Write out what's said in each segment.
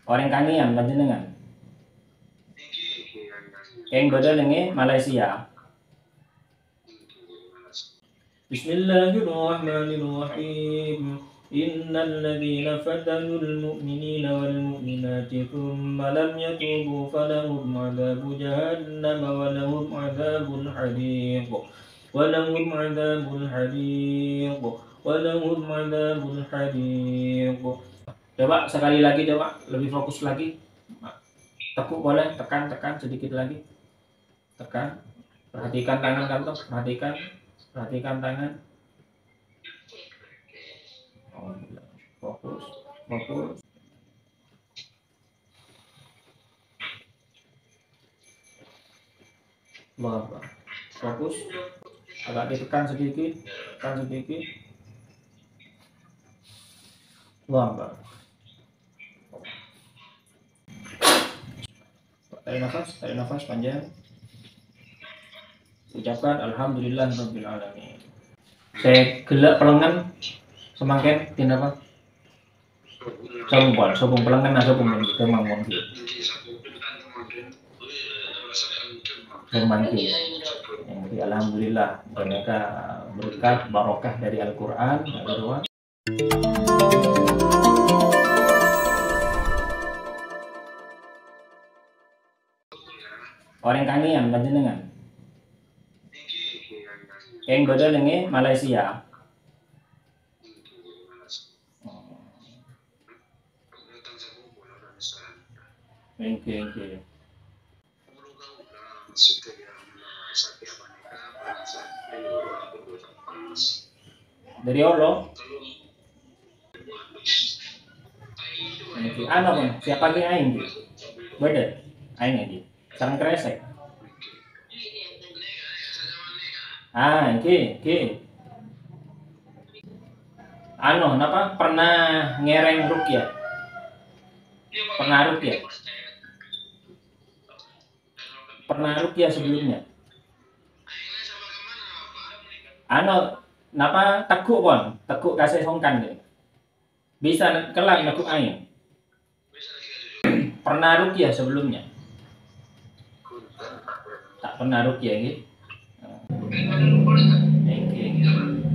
Orang kangian panjenengan. Ing badhe nenge Malaysia. Bismillahirrahmanirrahim. Innal ladzina fatanul mu'minina wal mu'minati thumma lam yatubu falahum 'adzabu jahannam wa lahum 'adzabun hariq. Walahum 'adzabun hariq. Walahum 'adzabun hariq. Coba sekali lagi, coba lebih fokus lagi. Tekuk boleh, tekan sedikit lagi. Tekan. Perhatikan tangan kantong, perhatikan tangan. Oh, fokus. Fokus. Agak ditekan sedikit, Tarik nafas panjang. Ucapkan alhamdulillahirabbil alamin. Saya gelak pelengan semangken tin apa? Sobong pelengan sobong kita mamon gitu. Jadi alhamdulillah mereka berkat barokah dari Al-Qur'an, orang kangian panjenengan. Ing badhe nenge Malaysia. Oke. Dari Allah. Ano pun, siapa lagi aing gitu. Beda. Aing lagi. Sarang kresek. Oke. Ano, napa pernah ngereng rukyah? Pernah rukyah sebelumnya? Ano, napa tekuk pon? Tekuk kasih songkan deh. Bisa kelak nekuk aing. Pernah rukyah sebelumnya? Tak pernah rukyah gitu.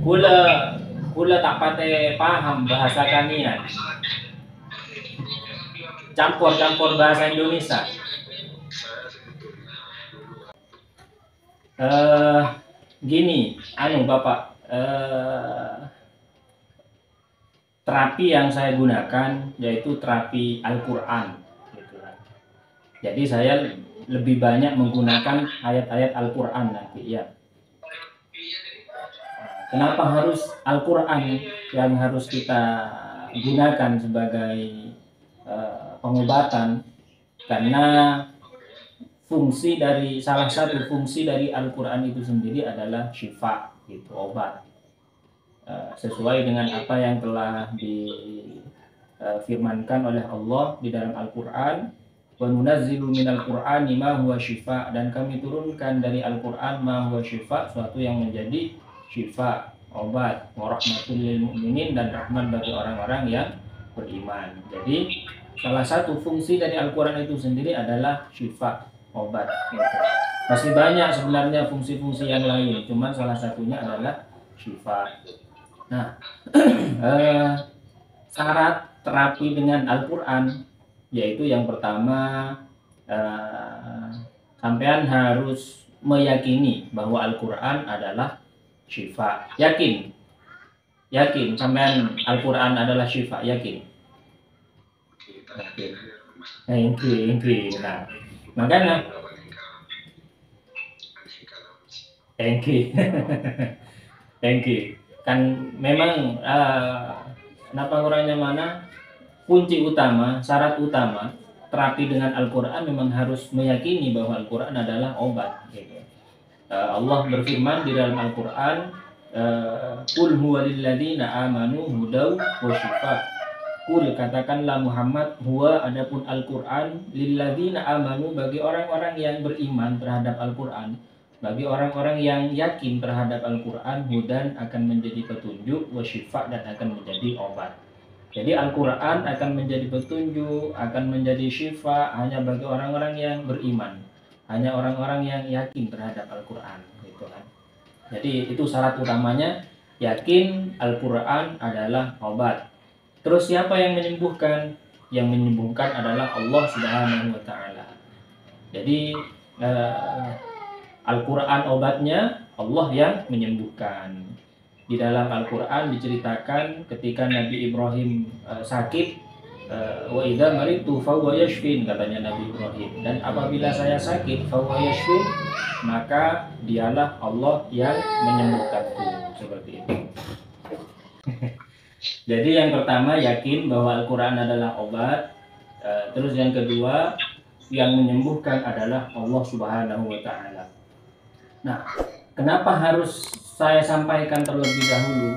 Kula tak pate paham bahasa kanian. Campur bahasa Indonesia. Gini, Bapak, terapi yang saya gunakan yaitu terapi Al-Qur'an gitu. Jadi saya lebih banyak menggunakan ayat-ayat Al-Qur'an nanti ya. Kenapa harus Al-Qur'an yang harus kita gunakan sebagai pengobatan? Karena salah satu fungsi dari Al-Qur'an itu sendiri adalah syifa, gitu, obat. Sesuai dengan apa yang telah difirmankan oleh Allah di dalam Al-Qur'an, wa nunazzilu minal Qur'ani ma huwa syifa, dan kami turunkan dari Al-Qur'an ma huwa syifa, suatu yang menjadi syifa, obat, wa rahmatul lil mu'minin, dan rahmat bagi orang-orang yang beriman. Jadi salah satu fungsi dari Al-Qur'an itu sendiri adalah syifa, obat. Masih banyak sebenarnya fungsi-fungsi yang lain, cuman salah satunya adalah syifa. Nah, syarat terapi dengan Al-Qur'an yaitu yang pertama, sampean harus meyakini bahwa Al-Qur'an adalah syifa. Yakin sampean Al-Qur'an adalah syifa, yakin. Nah, makanya thank you. Kan memang kenapa kurangnya mana, kunci utama, syarat utama terapi dengan Al-Qur'an memang harus meyakini bahwa Al-Qur'an adalah obat gitu. Allah berfirman di dalam Al-Qur'an, qul huwa lil ladzina amanu hudaw wa shifa. Qul, katakanlah Muhammad, huwa, adapun Al-Qur'an, lil ladzina amanu, bagi orang-orang yang beriman terhadap Al-Qur'an, bagi orang-orang yang yakin terhadap Al-Qur'an, hudan, akan menjadi petunjuk, wa shifa, dan akan menjadi obat. Jadi Al-Quran akan menjadi petunjuk, akan menjadi syifa hanya bagi orang-orang yang beriman, hanya orang-orang yang yakin terhadap Al-Quran, gitu kan. Jadi itu syarat utamanya, yakin Al-Quran adalah obat. Terus siapa yang menyembuhkan? Yang menyembuhkan adalah Allah Subhanahu wa Ta'ala. Jadi Al-Quran obatnya, Allah yang menyembuhkan. Di dalam Al-Quran diceritakan ketika Nabi Ibrahim sakit, wa idza maritu fahuwa yashfin, katanya Nabi Ibrahim, dan apabila saya sakit fahuwa yashfin, maka dialah Allah yang menyembuhkanku, seperti itu. Jadi yang pertama yakin bahwa Al-Quran adalah obat. Terus yang kedua, yang menyembuhkan adalah Allah Subhanahu wa Ta'ala. Nah, kenapa harus saya sampaikan terlebih dahulu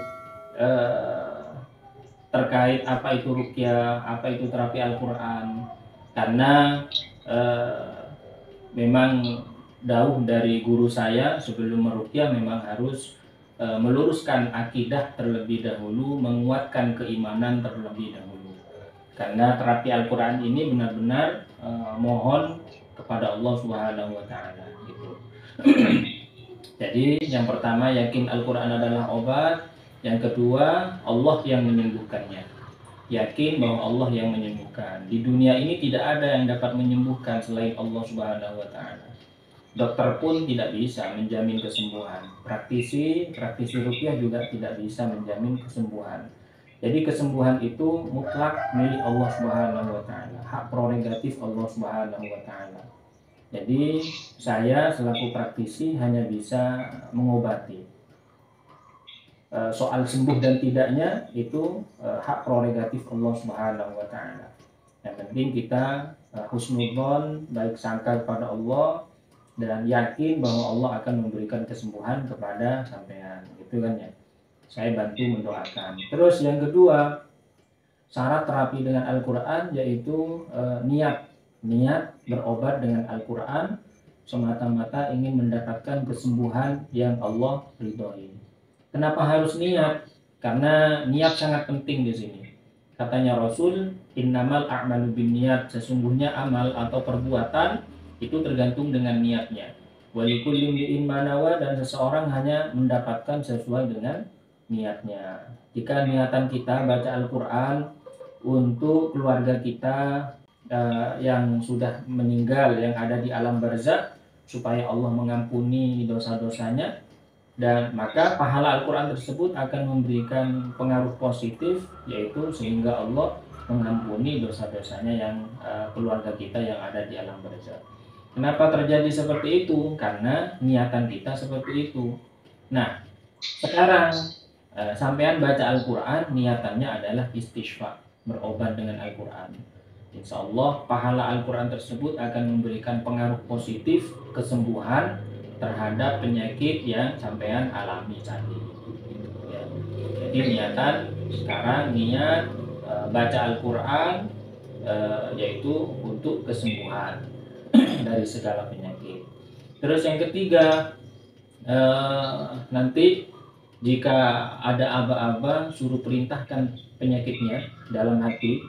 terkait apa itu ruqyah, apa itu terapi Al-Quran? Karena memang dawuh dari guru saya sebelum meruqyah memang harus meluruskan akidah terlebih dahulu, menguatkan keimanan terlebih dahulu. Karena terapi Al-Quran ini benar-benar mohon kepada Allah Subhanahu wa Ta'ala, gitu. Jadi yang pertama yakin Al-Quran adalah obat. Yang kedua, Allah yang menyembuhkannya. Yakin bahwa Allah yang menyembuhkan. Di dunia ini tidak ada yang dapat menyembuhkan selain Allah Subhanahu wa Ta'ala. Dokter pun tidak bisa menjamin kesembuhan. Praktisi ruqyah juga tidak bisa menjamin kesembuhan. Jadi kesembuhan itu mutlak milik Allah Subhanahu wa Ta'ala, hak prerogatif Allah Subhanahu wa Ta'ala. Jadi saya selaku praktisi hanya bisa mengobati. Soal sembuh dan tidaknya itu hak prerogatif Allah Subhanahu wa Ta'ala. Yang penting kita husnudzon, baik sangka kepada Allah, dan yakin bahwa Allah akan memberikan kesembuhan kepada sampean, gitu kan ya. Saya bantu mendoakan. Terus yang kedua, syarat terapi dengan Al-Quran yaitu niat berobat dengan Al-Quran semata-mata ingin mendapatkan kesembuhan yang Allah ridhoi. Kenapa harus niat? Karena niat sangat penting di sini. Katanya Rasul, innamal a'malu binniyat, sesungguhnya amal atau perbuatan itu tergantung dengan niatnya. Walikulli imri'in ma nawa, dan seseorang hanya mendapatkan sesuai dengan niatnya. Jika niatan kita baca Al-Quran untuk keluarga kita yang sudah meninggal, yang ada di alam barzakh, supaya Allah mengampuni dosa-dosanya, dan maka pahala Al-Quran tersebut akan memberikan pengaruh positif, yaitu sehingga Allah mengampuni dosa-dosanya yang keluarga kita yang ada di alam barzakh. Kenapa terjadi seperti itu? Karena niatan kita seperti itu. Nah, sekarang sampean baca Al-Quran, niatannya adalah istighfar, berobat dengan Al-Quran. Insya Allah pahala Al-Quran tersebut akan memberikan pengaruh positif, kesembuhan terhadap penyakit yang sampean alami tadi. Ya. Jadi niatan sekarang niat baca Al-Quran yaitu untuk kesembuhan dari segala penyakit. Terus yang ketiga, nanti jika ada aba-aba suruh perintahkan penyakitnya dalam hati.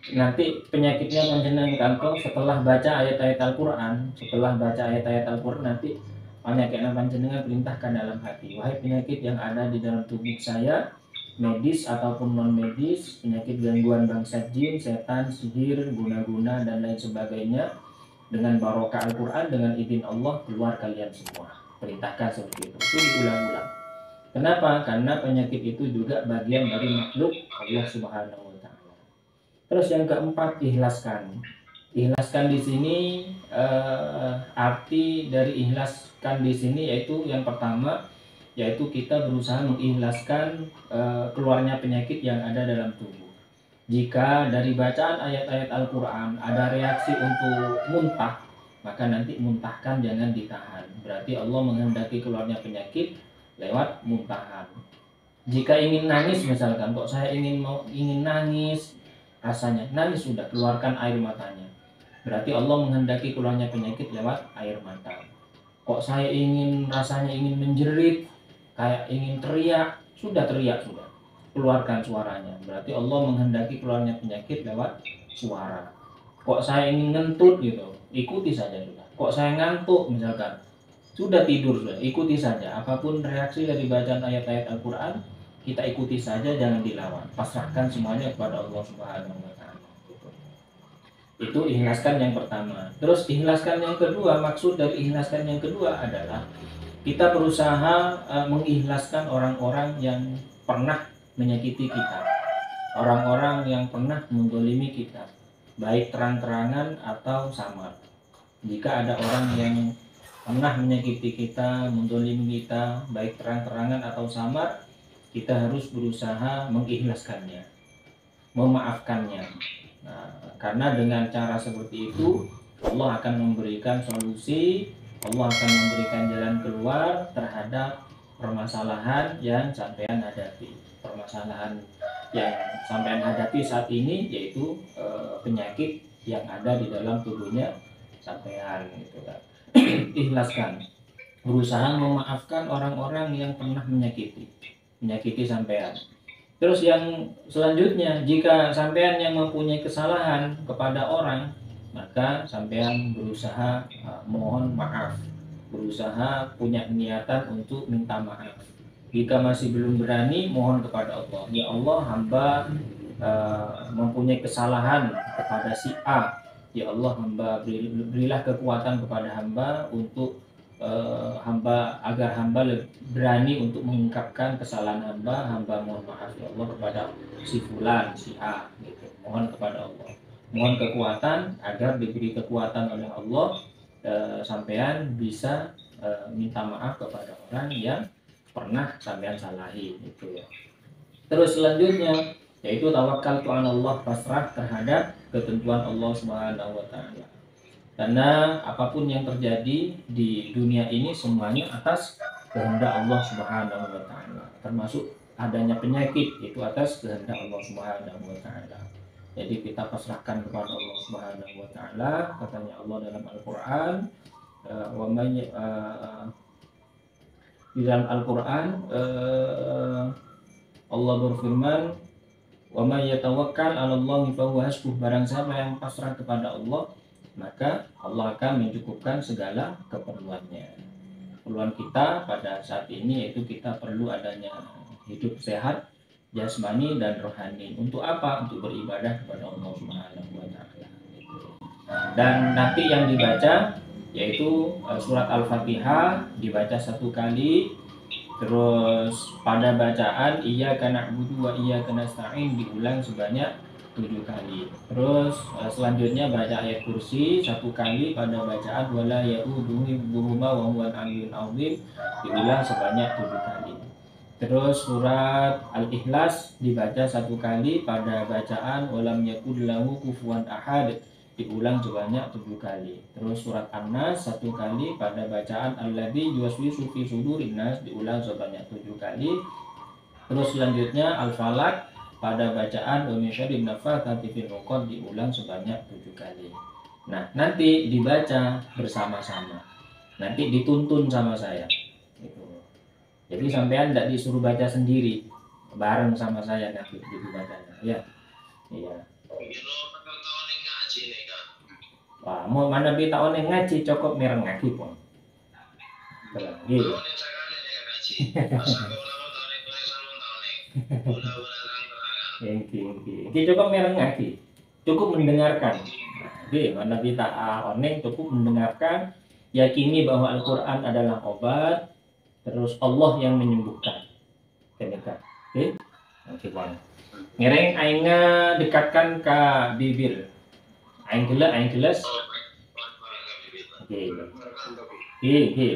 Nanti penyakitnya menjenengan kantor setelah baca ayat-ayat Al-Quran. Setelah baca ayat-ayat Al-Quran nanti penyakitnya panjenengan perintahkan dalam hati. Wahai penyakit yang ada di dalam tubuh saya, medis ataupun non medis, penyakit gangguan bangsa jin, setan, sihir, guna-guna dan lain sebagainya, dengan barokah Al-Quran, dengan izin Allah keluar kalian semua. Perintahkan seperti itu. Itu diulang-ulang. Kenapa? Karena penyakit itu juga bagian dari makhluk Allah Subhanahu wa Ta'ala. Terus yang keempat, ikhlaskan. Ikhlaskan di sini arti dari ikhlaskan di sini yaitu yang pertama, yaitu kita berusaha mengikhlaskan keluarnya penyakit yang ada dalam tubuh. Jika dari bacaan ayat-ayat Al-Quran ada reaksi untuk muntah, maka nanti muntahkan, jangan ditahan. Berarti Allah menghendaki keluarnya penyakit lewat muntahan. Jika ingin nangis misalkan, kok saya ingin nangis, rasanya nangis, sudah keluarkan air matanya. Berarti Allah menghendaki keluarnya penyakit lewat air mata. Kok saya rasanya ingin menjerit, kayak ingin teriak, sudah teriak, sudah keluarkan suaranya. Berarti Allah menghendaki keluarnya penyakit lewat suara. Kok saya ingin ngentut gitu, ikuti saja sudah. Kok saya ngantuk misalkan, sudah tidur sudah, ikuti saja. Apapun reaksi dari bacaan ayat-ayat Al-Quran, kita ikuti saja, jangan dilawan. Pasrahkan semuanya kepada Allah Subhanahu wa Ta'ala. Itu ikhlaskan yang pertama. Terus ikhlaskan yang kedua, maksud dari ikhlaskan yang kedua adalah kita berusaha mengikhlaskan orang-orang yang pernah menyakiti kita, orang-orang yang pernah mendolimi kita, baik terang-terangan atau samar. Jika ada orang yang pernah menyakiti kita, mendolimi kita, baik terang-terangan atau samar, kita harus berusaha mengikhlaskannya, memaafkannya. Nah, karena dengan cara seperti itu Allah akan memberikan solusi, Allah akan memberikan jalan keluar terhadap permasalahan yang sampean hadapi. Permasalahan yang sampean hadapi saat ini yaitu penyakit yang ada di dalam tubuhnya sampean gitu kan. Ikhlaskan, berusaha memaafkan orang-orang yang pernah menyakiti sampean. Terus yang selanjutnya, jika sampean yang mempunyai kesalahan kepada orang, maka sampean berusaha mohon maaf, berusaha punya niatan untuk minta maaf. Jika masih belum berani, mohon kepada Allah, ya Allah, hamba mempunyai kesalahan kepada si A, ya Allah, hamba berilah kekuatan kepada hamba untuk hamba, agar hamba berani untuk mengungkapkan kesalahan hamba mohon maaf ya Allah kepada si fulan, si A gitu. Mohon kepada Allah, mohon kekuatan agar diberi kekuatan oleh Allah, sampean bisa minta maaf kepada orang yang pernah sampean salahi gitu ya. Terus selanjutnya yaitu tawakal ala Allah, pasrah terhadap ketentuan Allah Subhanahu wa Ta'ala. Karena apapun yang terjadi di dunia ini semuanya atas kehendak Allah Subhanahu wa Ta'ala, termasuk adanya penyakit itu atas kehendak Allah Subhanahu wa Ta'ala. Jadi kita pasrahkan kepada Allah Subhanahu wa Ta'ala. Katanya Allah dalam Al-Qur'an, di dalam Al-Qur'an Allah berfirman, wa may yatawakkal 'ala Allahi fa huwa hasbuh. Barang siapa yang pasrah kepada Allah, maka Allah akan mencukupkan segala keperluannya. Keperluan kita pada saat ini yaitu kita perlu adanya hidup sehat jasmani dan rohani. Untuk apa? Untuk beribadah kepada Allah Subhanahu wa Ta'ala. Dan nanti yang dibaca yaitu surat Al-Fatihah dibaca 1 kali. Terus pada bacaan iyyaka na'budu wa iyyaka nasta'in diulang sebanyak 7 kali. Terus selanjutnya baca ayat kursi 1 kali pada bacaan wala ya'uduhu hifdzuhuma wa huwal 'aliyyul 'azim diulang sebanyak 7 kali. Terus surat Al-Ikhlas dibaca 1 kali pada bacaan walam yakul lahu kufuwan ahad diulang sebanyak 7 kali. Terus surat An-Nas 1 kali pada bacaan alladzi yuwaswisu fi sudurin nas diulang sebanyak 7 kali. Terus selanjutnya Al-Falaq pada bacaan wa min syarri naffatsati fil 'uqad diulang sebanyak 7 kali. Nah, nanti dibaca bersama-sama. Nanti dituntun sama saya. Gitu. Jadi sampean tidak disuruh baca sendiri, bareng sama saya nanti dibacanya. Ya. Iya. Wah, mau mana bita oleh ngaji cukup mereng ngaji pun. Gitu. Ini cukup mereng ngaji, cukup mendengarkan. Jadi mana bita oneng cukup mendengarkan, yakini bahwa Al-Quran adalah obat, terus Allah yang menyembuhkan. Kenika. Oke. Oke, bang. Ngereng aingnya dekatkan ke bibir. Aing gelas. Oke,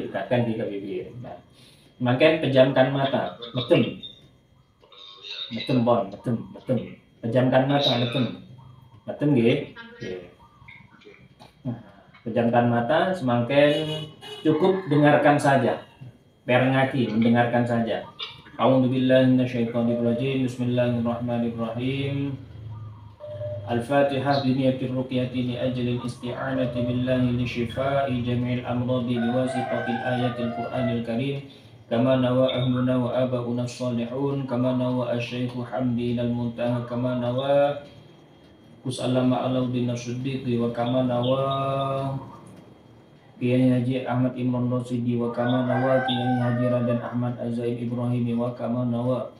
dekatkan di ke bibir. Nah, makin pejamkan mata, betul. Pejamkan mata, betul nggih. Nah, pejamkan mata, semakin cukup dengarkan saja. Perengaki, mendengarkan saja. A'udzubillahi minasyaitonirrajim. Bismillahirrahmanirrahim. Al-Fatihah biniyatir ruqyati li ajlil isti'anati billahi li syifai jami'il amradi biwasitatil ayatil Qur'anil Karim كما نوى أهلنا وآباؤنا الصالحون كما نوى الشيخ حمدي إلى المنتهى كما نوى Kusalama Alauddin As-Siddiqi wa kama nawa Kiai Haji Ahmad Imran Rasidi wa kama nawa Kiai Haji Raden Ahmad Azaid Ibrahimi wa kama nawa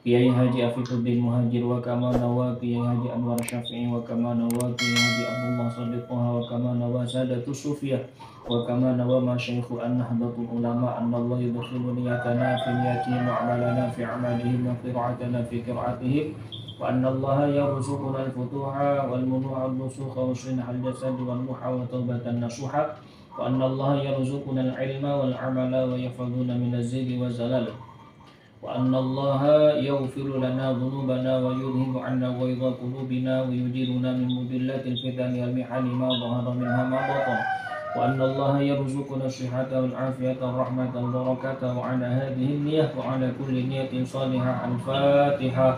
Kiai Haji Afifuddin Muhajir wa kama nawa Kiai Haji Anwar Syafi'i wa kama nawa Kiai Haji Abdullah Sadiq Toha wa kama nawa Sadatus Sufiyah wa kama nawa Masyaikhu An-Nahdlatul Ulama Allah yudkhilu niyatana fi niyatihim wa amalana fi amalihim wa qira'atana fi qira'atihim وأن الله يرزقنا الفتوح والمنوع الرسوخ وصنع الجسد والروح وتوبة النصوح وأن الله يرزقنا العلم والعمل ويحفظنا من الزيغ والزلال وأن الله يغفر لنا ذنوبنا ويذهب عنا غيظ قلوبنا ويجيرنا من مضلات الفتن والمحن ما ظهر منها ما بطن وأن الله يرزقنا الصحة والعافية والرحمة والبركة وعلى هذه النية وعلى كل نية صالحة الفاتحة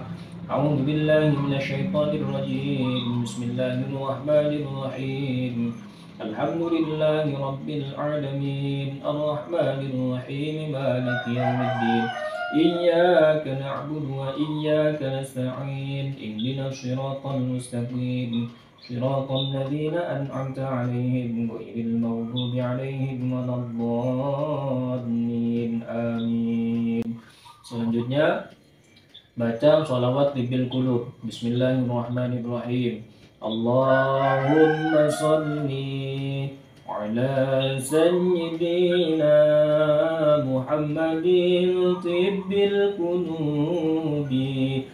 أعوذ بالله من الشيطان الرجيم بسم الله الرحمن الرحيم الحمد لله رب العالمين الرحمن الرحيم مالك يوم الدين إياك نعبد وإياك نستعين اهدنا الصراط المستقيم صراط الذين أنعمت عليهم غير المغضوب عليهم ولا الضالين آمين. Selanjutnya baca sholawat tibil qulub. Bismillahirrahmanirrahim. Allahumma sholli ala sayyidina Muhammadin tibbil qulubi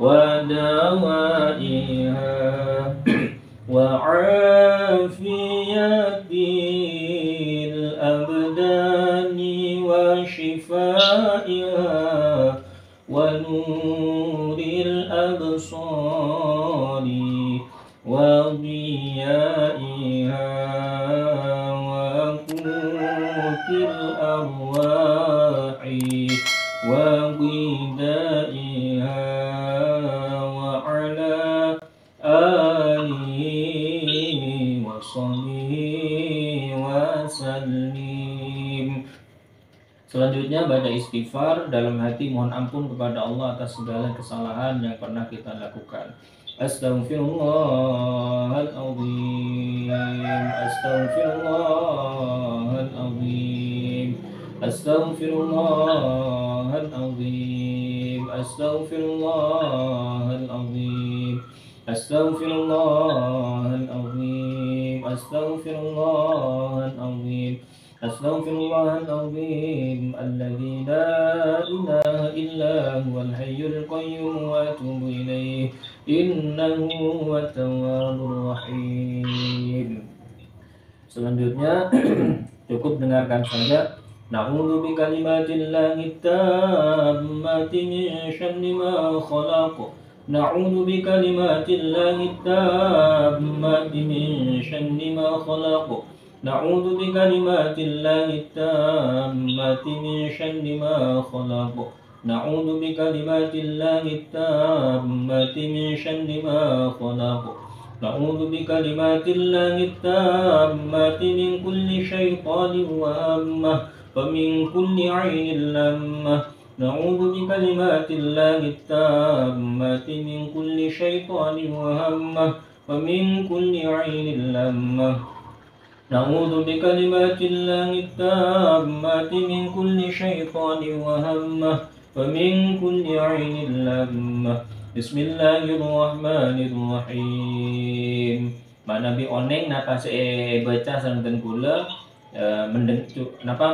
wa dawaiha wa afiyatil abdani wa shifaiha ونور الأبصار وضيائها وقوت الأرواح وغذائها وعلى آله وصحبه وسلم. Selanjutnya baca istighfar dalam hati, mohon ampun kepada Allah atas segala kesalahan yang pernah kita lakukan. Astaghfirullahaladzim, astaghfirullahaladzim, astaghfirullahaladzim, astaghfirullahaladzim, astaghfirullahaladzim, astaghfirullahaladzim. Astaghfirullahaladzim alladzi la ilaha illa huwal hayyul qayyum wa atubu ilaih innahu huwat tawwabur rahim. Selanjutnya cukup dengarkan saja. Na'udzu bi kalimatillahi tammati min syarri ma khalaq. Na'udzu bi kalimatillahi tammati min syarri ma khalaq. نعوذ بكلمات الله التامة من شر ما خلق. نعوذ بكلمات الله التامة من شر ما خلق. نعوذ بكلمات الله التامة من كل شيطان وهمة ومن كل عين لمة. نعوذ بكلمات الله التامة من كل شيطان وهمة ومن كل عين لمة. نعوذ بكلمات الله التامة من كل شيطان وهمة ومن كل عين لامة. بسم الله الرحمن الرحيم. Mana bi oneng napa baca santen kula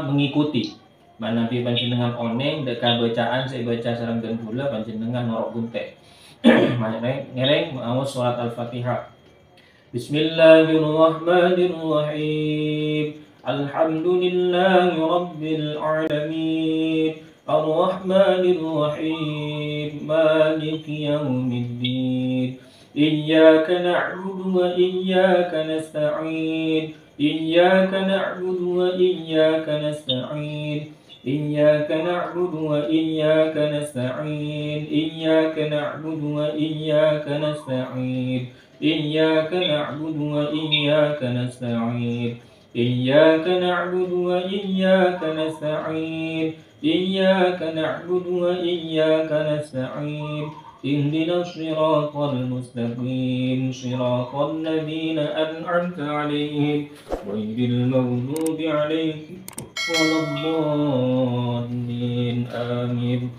mengikuti. Mana bi panjenengan oneng dekat bacaan baca santen kula panjenengan norok gunte. Ngereng maos surat Al-Fatihah. Bismillahirrahmanirrahim. Alhamdulillahi rabbil alamin. Ar-Rahmanir Rahim. Maliki yaumiddin. Iyyaka na'budu wa iyyaka nasta'in. Iyyaka na'budu wa iyyaka nasta'in. Iyyaka na'budu wa iyyaka nasta'in. Iyyaka na'budu wa iyyaka nasta'in. إياك نعبد وإياك نستعين إياك نعبد وإياك نستعين إياك نعبد وإياك نستعين اهدنا الصراط المستقيم صراط الذين أنعمت عليهم غير المغضوب عليهم ولا الضالين آمين.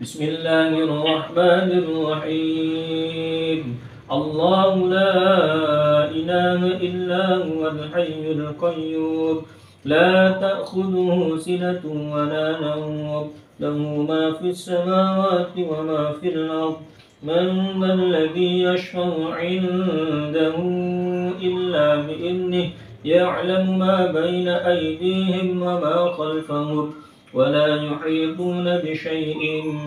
بسم الله الرحمن الرحيم. الله لا إله إلا هو الحي القيوم لا تأخذه سنة ولا نوم له ما في السماوات وما في الأرض من ذا الذي يشفع عنده إلا بإذنه يعلم ما بين أيديهم وما خلفهم ولا يحيطون بشيء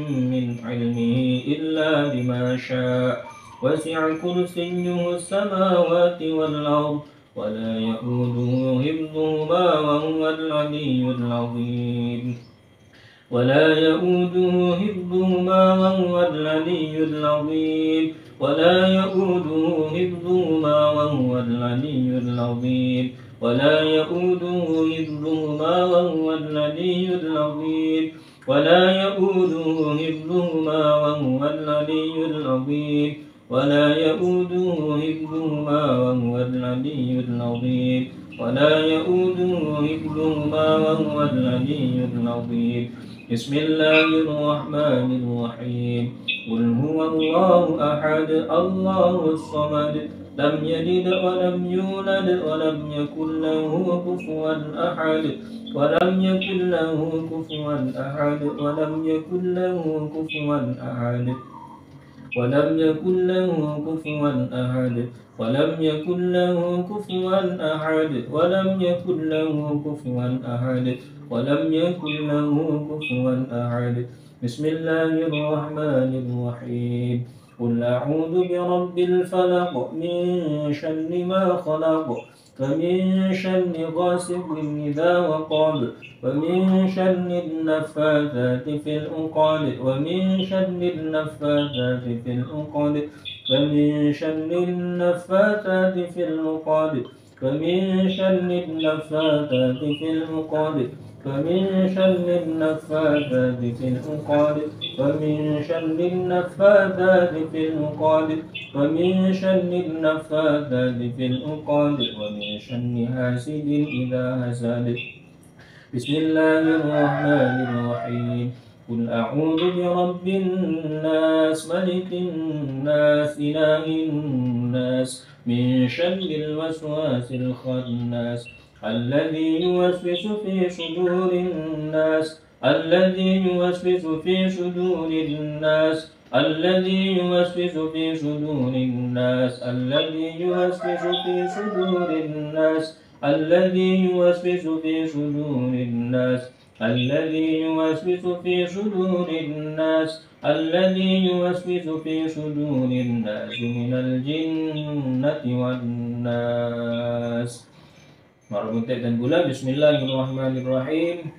من علمه إلا بما شاء وسع كرسيه السماوات والأرض ولا يؤوده حفظهما وهو العلي العظيم ولا يؤوده حفظهما وهو العلي العظيم ولا يؤوده حفظهما وهو العلي العظيم ولا يؤوده حفظهما وهو العلي العظيم ولا يؤوده حفظهما وهو العلي العظيم ولا يؤوده حفظهما وهو العلي العظيم ولا يؤوده حفظهما وهو العلي العظيم. بسم الله الرحمن الرحيم. قل هو الله أحد الله الصمد لم يلد ولم يولد ولم يكن له كفوا أحد ولم يكن له كفوا أحد ولم يكن له كفوا أحد ولم يكن له كفوا أحد ولم يكن له كفوا أحد ولم يكن له كفوا أحد ولم يكن له كفوا أحد. بسم الله الرحمن الرحيم. قل أعوذ برب الفلق من شر ما خلق ومن شر غاسق إذا وقب ومن شر النفاثات في العقد ومن شر النفاثات في العقد ومن شر النفاثات في العقد ومن شر النفاثات في العقد ومن شر النفاثات في العقد ومن شر النفاثات في العقد ومن شر النفاثات في العقد ومن شر حاسد إذا حسد. بسم الله الرحمن الرحيم. قل أعوذ برب الناس ملك الناس إله الناس من شر الوسواس الخناس الذي يوسوس في صدور الناس الذي يوسوس في صدور الناس الذي يوسوس في صدور الناس الذي يوسوس في صدور الناس الذي يوسوس في صدور الناس الذي يوسوس في صدور الناس الذي يوسوس في صدور الناس من الجنة والناس. Marbutai dan gula. Bismillahirrahmanirrahim.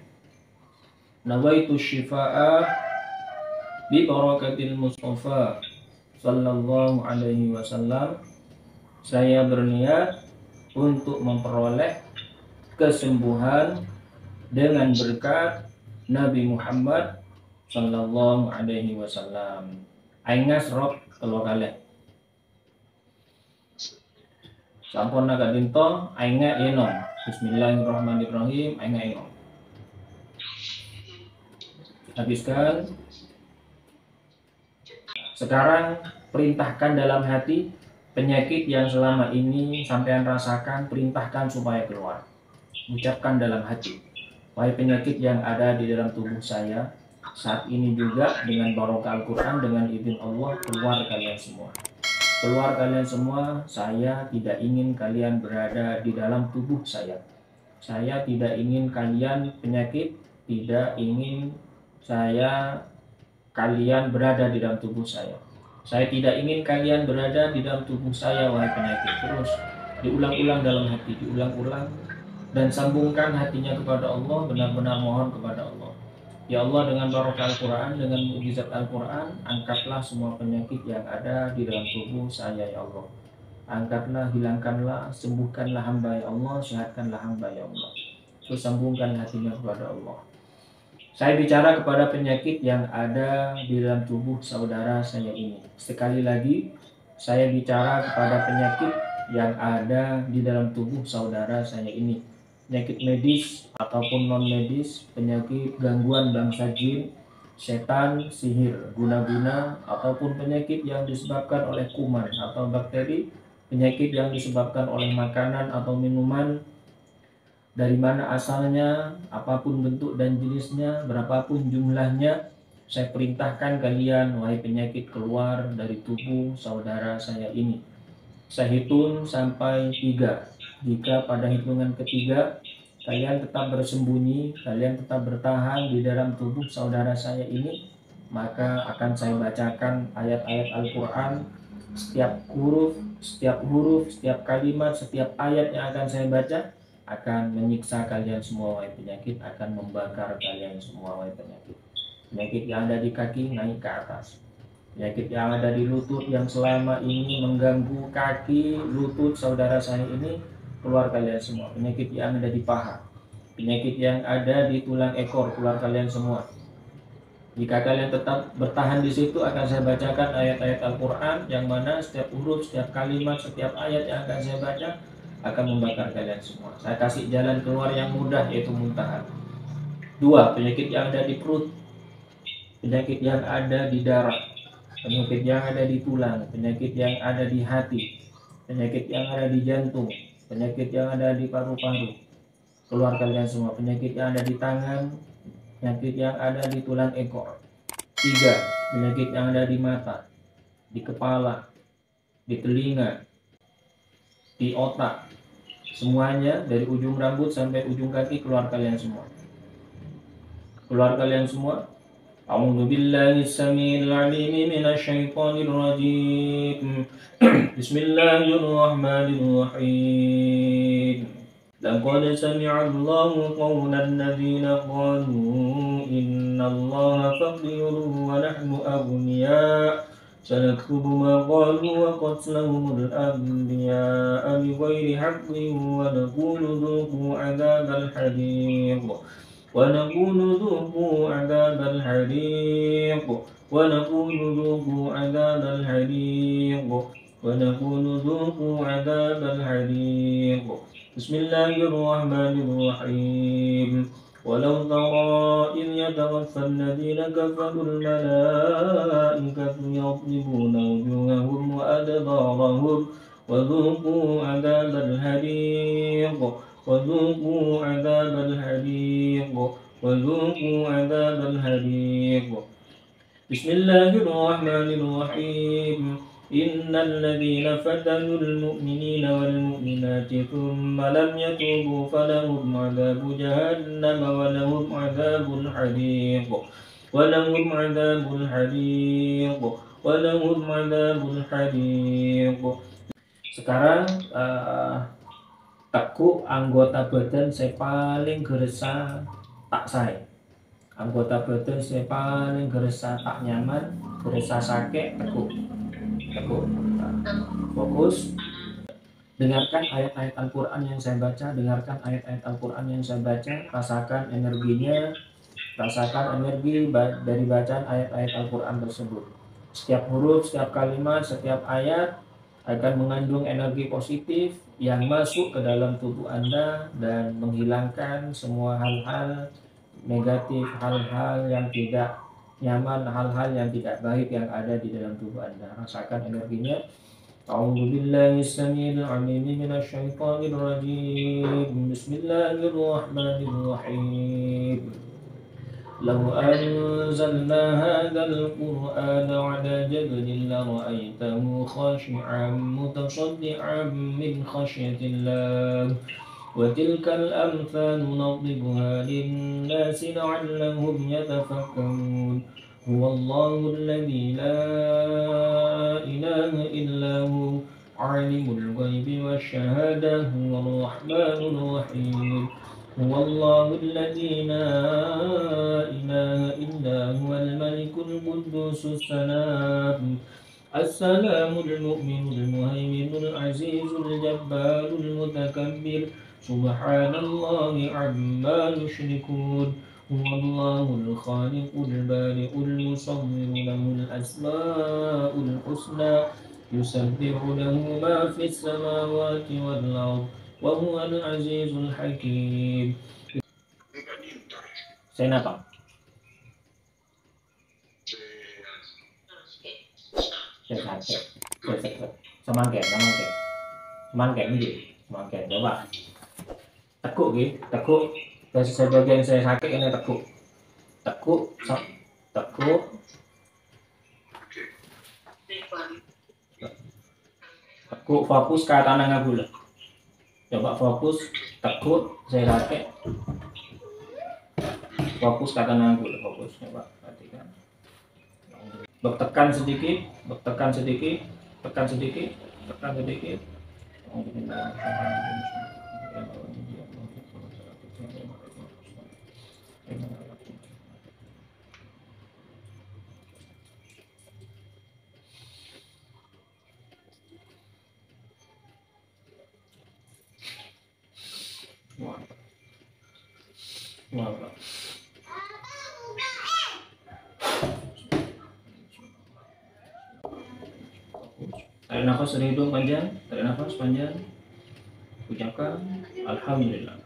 Nawaitu syifa'a bi barakatil Mustafa sallallahu alaihi wasallam. Saya berniat untuk memperoleh kesembuhan dengan berkat Nabi Muhammad sallallahu alaihi wasallam. Aingas rob kalau kalian sampun naga dinto ainga enon. Bismillahirrahmanirrahim. Ainga enon. Habiskan. Sekarang perintahkan dalam hati penyakit yang selama ini sampean rasakan, perintahkan supaya keluar. Ucapkan dalam hati, wahai penyakit yang ada di dalam tubuh saya, saat ini juga dengan barokah Al-Quran, dengan izin Allah, keluar kalian semua. Keluar kalian semua. Saya tidak ingin kalian berada di dalam tubuh saya. Saya tidak ingin kalian penyakit, tidak ingin kalian berada di dalam tubuh saya. Saya tidak ingin kalian berada di dalam tubuh saya, wahai penyakit. Terus diulang-ulang dalam hati, diulang-ulang, dan sambungkan hatinya kepada Allah, benar-benar mohon kepada Allah. Ya Allah, dengan barokah Al-Quran, dengan mukjizat Al-Quran, angkatlah semua penyakit yang ada di dalam tubuh saya, ya Allah. Angkatlah, hilangkanlah, sembuhkanlah hamba ya Allah, sehatkanlah hamba ya Allah. Terus sambungkan hatinya kepada Allah. Saya bicara kepada penyakit yang ada di dalam tubuh saudara saya ini. Sekali lagi, saya bicara kepada penyakit yang ada di dalam tubuh saudara saya ini. Penyakit medis ataupun non medis, penyakit gangguan bangsa jin, setan, sihir, guna-guna, ataupun penyakit yang disebabkan oleh kuman atau bakteri, penyakit yang disebabkan oleh makanan atau minuman, dari mana asalnya, apapun bentuk dan jenisnya, berapapun jumlahnya, saya perintahkan kalian, wahai penyakit, keluar dari tubuh saudara saya ini. Saya hitung sampai 3. Jika pada hitungan ketiga kalian tetap bersembunyi, kalian tetap bertahan di dalam tubuh saudara saya ini, maka akan saya bacakan ayat-ayat Al-Quran. Setiap huruf, setiap kalimat, setiap ayat yang akan saya baca akan menyiksa kalian semua, wahai penyakit, akan membakar kalian semua, wahai penyakit. Penyakit yang ada di kaki naik ke atas. Penyakit yang ada di lutut yang selama ini mengganggu kaki, lutut saudara saya ini, keluar kalian semua. Penyakit yang ada di paha, penyakit yang ada di tulang ekor, keluar kalian semua. Jika kalian tetap bertahan di situ, akan saya bacakan ayat-ayat Al-Quran yang mana setiap huruf, setiap kalimat, setiap ayat yang akan saya baca akan membakar kalian semua. Saya kasih jalan keluar yang mudah, yaitu muntahan. 2. Penyakit yang ada di perut, penyakit yang ada di darah, penyakit yang ada di tulang, penyakit yang ada di hati, penyakit yang ada di jantung, penyakit yang ada di paru-paru, keluar kalian semua. Penyakit yang ada di tangan, penyakit yang ada di tulang ekor. 3. Penyakit yang ada di mata, di kepala, di telinga, di otak, semuanya dari ujung rambut sampai ujung kaki, keluar kalian semua. Keluar kalian semua. A'udzu billahi as-sami'il 'alim minasy syaithanir rajim. Bismillahirrahmanirrahim. Laqad sami'a Allahu qawla alladziina qalu innallaha faqirun wa nahnu aghniyaa. Sanaktubu ma qalu wa qatlahumul anbiya'a bighairi haqqin wa naqulu dhuqu 'adzabal hariiq. ونقول ذوقوا عذاب الحريق ونقول ذوقوا عذاب الحريق ونقول ذوقوا عذاب الحريق بسم الله الرحمن الرحيم ولو ترى إذ يتوفى الذين كفروا الملائكة يضربون وجوههم وأدبارهم وذوقوا عذاب الحريق وذوقوا عذاب الحريق وذوقوا عذاب الحريق بسم الله الرحمن الرحيم إن الذين فتنوا المؤمنين والمؤمنات ثم لم يتوبوا فلهم عذاب جهنم ولهم عذاب الحريق ولهم عذاب الحريق ولهم عذاب الحريق. Sekarang tekuk anggota badan saya paling geresa tak saya. Anggota badan saya paling geresa tak nyaman, geresa sakit, tekuk. Fokus. Dengarkan ayat-ayat Al-Quran yang saya baca, dengarkan ayat-ayat Al-Quran yang saya baca, rasakan energinya, rasakan energi dari bacaan ayat-ayat Al-Quran tersebut. Setiap huruf, setiap kalimat, setiap ayat akan mengandung energi positif yang masuk ke dalam tubuh Anda dan menghilangkan semua hal-hal negatif, hal-hal yang tidak nyaman, hal-hal yang tidak baik yang ada di dalam tubuh Anda. Rasakan energinya. A'udzu billahi as-sami'il 'alim minasy syaithanir rajim. Bismillahirrahmanirrahim. لو أنزلنا هذا القرآن على جبل لرأيته خاشعا متصدعا من خشية الله وتلك الأمثال نضربها للناس لعلهم يتفكرون هو الله الذي لا إله إلا هو عالم الغيب والشهادة هو الرحمن الرحيم هو الله الذي لا إله إلا هو الملك القدوس السلام المؤمن المهيمن العزيز العزيز الجبار المتكبر سبحان الله عما يشركون هو الله الخالق البارئ المصور له الأسماء الحسنى يسبح له ما في السماوات والأرض وهو العزيز الحكيم. Saya apa? Saya sakit. Semangkit. Ini semangkit. Coba. Tekuk gitu. Tekuk. Sebagian saya sakit ini tekuk. Tekuk. Tekuk fokus ke tanah ngabula. Coba fokus. Tekuk. Saya sakit. Fokus ke tanah ngabula. Fokus. Coba perhatikan. Tekan sedikit. Tarik nafas dari hidung panjang, ucapkan Alhamdulillah.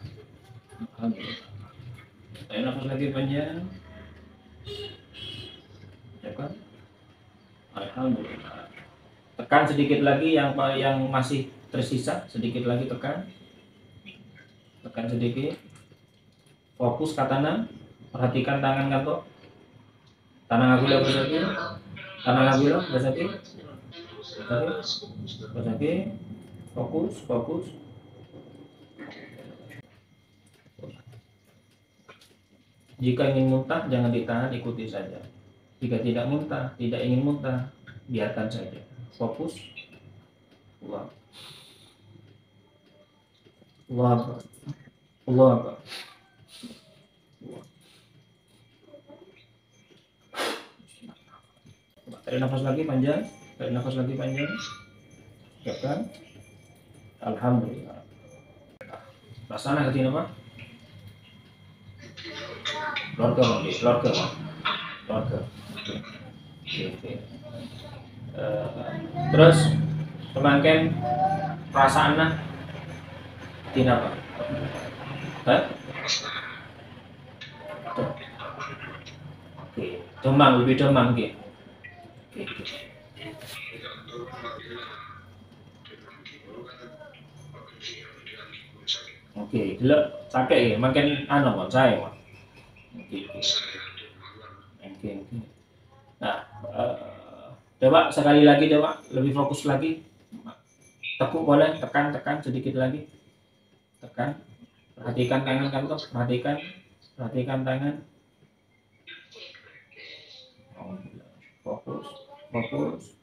Tarik nafas lagi panjang, ucapkan Alhamdulillah. Tekan sedikit lagi yang masih tersisa, sedikit lagi tekan sedikit. Fokus ke tangan, perhatikan tangan kantor, tangan ngabula bersatu. Fokus. Jika ingin muntah jangan ditahan, ikuti saja. Jika tidak ingin muntah, biarkan saja. Fokus. Allah. Tarik nafas lagi panjang. Ucapkan Alhamdulillah. Laksana ke sini Pak. Keluarga. Oke. Terus kemangken perasaannya tidak Pak. Oke. Lebih demam gitu. Oke, gelap sakit ya, makin Pak saya Pak. Oke. Nah, coba sekali lagi lebih fokus lagi. Tekuk boleh, tekan sedikit lagi. Tekan. Perhatikan tangan kantor, perhatikan tangan. Fokus. Fokus.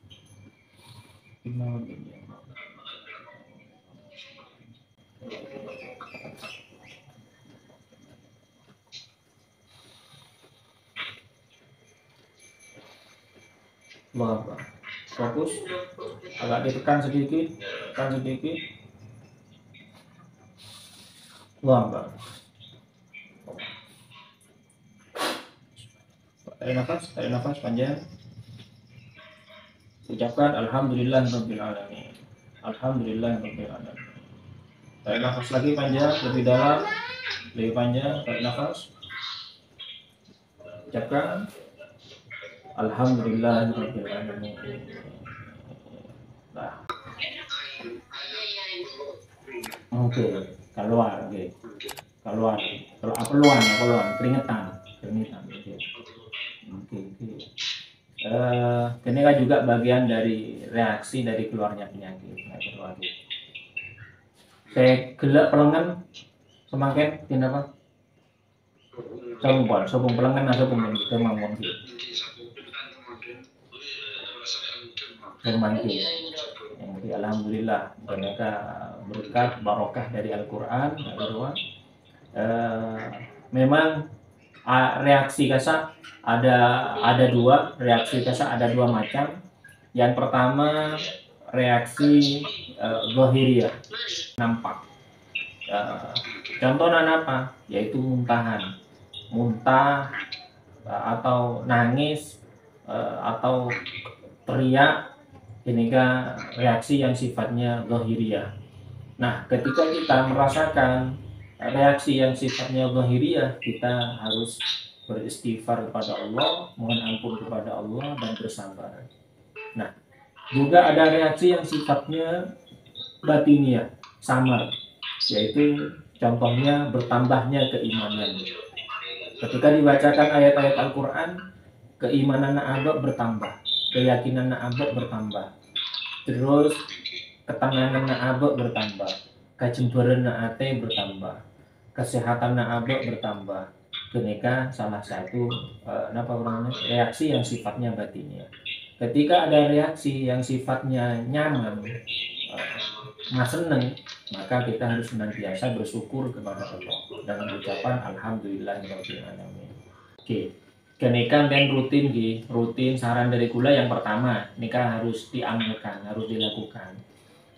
Agak ditekan sedikit. Tarik nafas panjang. Ucapkan Alhamdulillahirabbil alamin. Tarik nafas lagi panjang, lebih dalam, lebih panjang. Tarik nafas. Ucapkan Alhamdulillahirabbil alamin. Nah. Oke, keluar. Keluar, keringetan. Oke. Ini kan juga bagian dari reaksi dari keluarnya penyakit. Saya gelak pelengan semakin kenapa? Sobong pelengan atau sobong itu mamon gitu. Jadi alhamdulillah mereka berkat barokah dari Al-Qur'an. Memang reaksi kasar ada dua macam. Yang pertama reaksi zahiriyah, nampak. Contohnya apa? Yaitu muntahan, muntah, atau nangis, atau teriak. Ini kan reaksi yang sifatnya zahiriyah. Nah, ketika kita merasakan reaksi yang sifatnya zahiriyah, kita harus beristighfar kepada Allah, mohon ampun kepada Allah, dan bersabar. Nah, juga ada reaksi yang sifatnya batiniah, samar, yaitu contohnya bertambahnya keimanan. Ketika dibacakan ayat-ayat Al-Quran, keimanan abad bertambah, keyakinan abad bertambah, terus ketenangan abad bertambah, kecemburuan ate bertambah, kesehatan abad bertambah. Kenika salah satu reaksi yang sifatnya batinnya. Ketika ada reaksi yang sifatnya nyaman, seneng, maka kita harus senantiasa bersyukur kepada Allah dengan ucapan alhamdulillahirabbil alamin. Oke. Kenika dan rutin saran dari kula yang pertama, nikah harus diamalkan, harus dilakukan.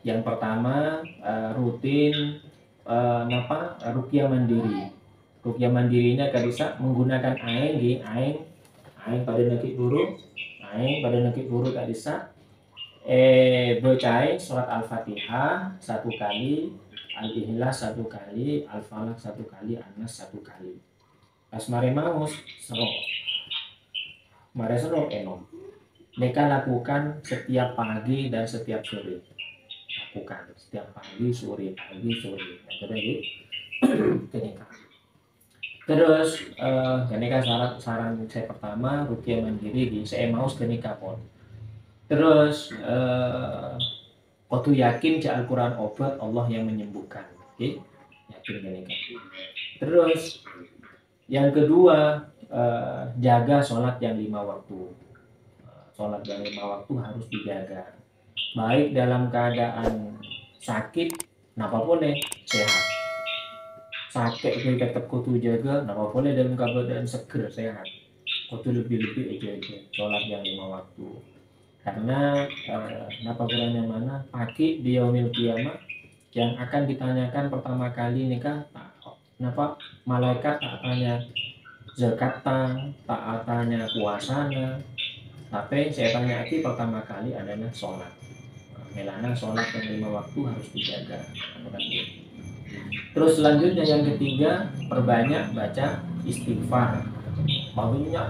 Yang pertama rutin ruqyah mandiri. Ruqyah mandirinya bisa menggunakan aing pada nakik buruk, tak bisa bacai surat Al-Fatihah 1 kali, Al-Ikhlas 1 kali, Al-Falaq 1 kali, An-Nas 1 kali. Pas mare maus sero enom. Mereka lakukan setiap pagi dan setiap sore. Lakukan setiap pagi, sore. Terus kenika saran saya pertama ruqyah mandiri saya maus kenika pon. Terus waktu yakin Al-Quran obat, Allah yang menyembuhkan. Oke? Yakin kenika. Terus yang kedua, jaga sholat yang 5 waktu. Sholat yang 5 waktu harus dijaga. Baik dalam keadaan sakit, napa boleh sehat. Sakit itu tetap kudu jaga, napa boleh dalam keadaan seger sehat. Kudu lebih-lebih aja sholat yang 5 waktu. Karena napa kurangnya mana? Pagi di yaumil qiyamah yang akan ditanyakan pertama kali nikah, napa malaikat tak tanya zakat tak tanya puasanya, tapi saya tanya lagi pertama kali adalah sholat. Melana sholat yang 5 waktu harus dijaga. Terus selanjutnya yang ketiga, perbanyak baca istighfar. Bangunnya